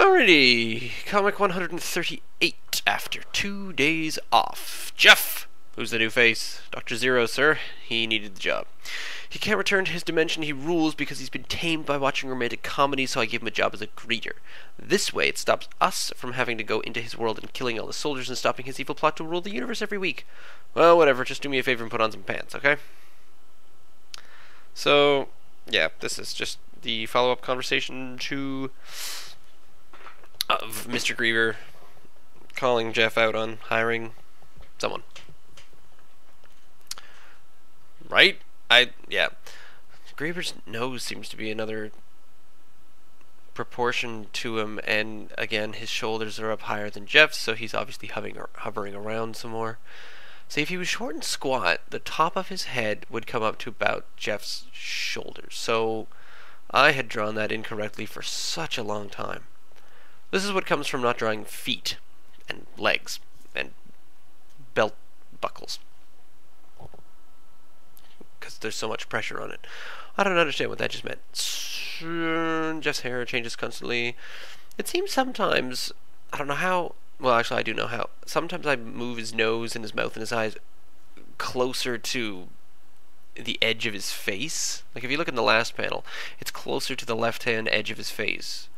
Alrighty, comic 138 after 2 days off. Jeff, who's the new face? Dr. Zero, sir. He needed the job. He can't return to his dimension he rules because he's been tamed by watching romantic comedies, so I gave him a job as a greeter. This way, it stops us from having to go into his world and killing all the soldiers and stopping his evil plot to rule the universe every week. Well, whatever, just do me a favor and put on some pants, okay? So, yeah, this is just the follow-up conversation to of Mr. Griever calling Jeff out on hiring someone. Right? Yeah. Griever's nose seems to be another proportion to him, and again, his shoulders are up higher than Jeff's, so he's obviously hovering around some more. See, if he was short and squat, the top of his head would come up to about Jeff's shoulders. So I had drawn that incorrectly for such a long time. This is what comes from not drawing feet and legs and belt buckles, because there's so much pressure on it. I don't understand what that just meant. Jeff's hair changes constantly. It seems sometimes, I don't know how, well actually I do know how, sometimes I move his nose and his mouth and his eyes closer to the edge of his face. Like if you look in the last panel, it's closer to the left-hand edge of his face.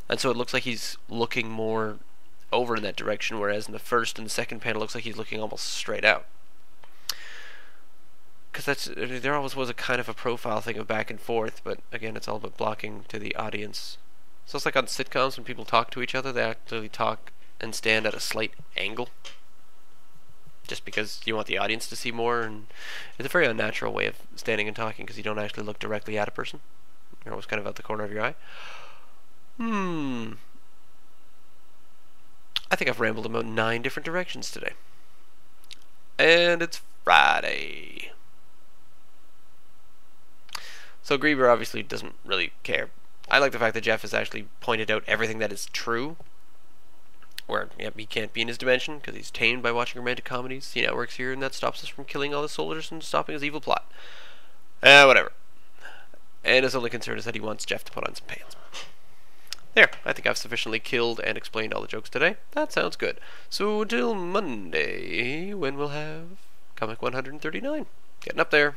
And so it looks like he's looking more over in that direction, whereas in the first and the second panel it looks like he's looking almost straight out. Because there always was a kind of a profile thing of back and forth, but again, it's all about blocking to the audience. So it's like on sitcoms when people talk to each other, they actually talk and stand at a slight angle, just because you want the audience to see more, and it's a very unnatural way of standing and talking because you don't actually look directly at a person. You're always kind of out the corner of your eye. I think I've rambled about 9 different directions today. And it's Friday. So Griever obviously doesn't really care. I like the fact that Jeff has actually pointed out everything that is true. Where, yeah, he can't be in his dimension because he's tamed by watching romantic comedies. He networks here, and that stops us from killing all the soldiers and stopping his evil plot. Whatever. And his only concern is that he wants Jeff to put on some pants. There, I think I've sufficiently killed and explained all the jokes today. That sounds good. So until Monday, when we'll have comic 139. Getting up there.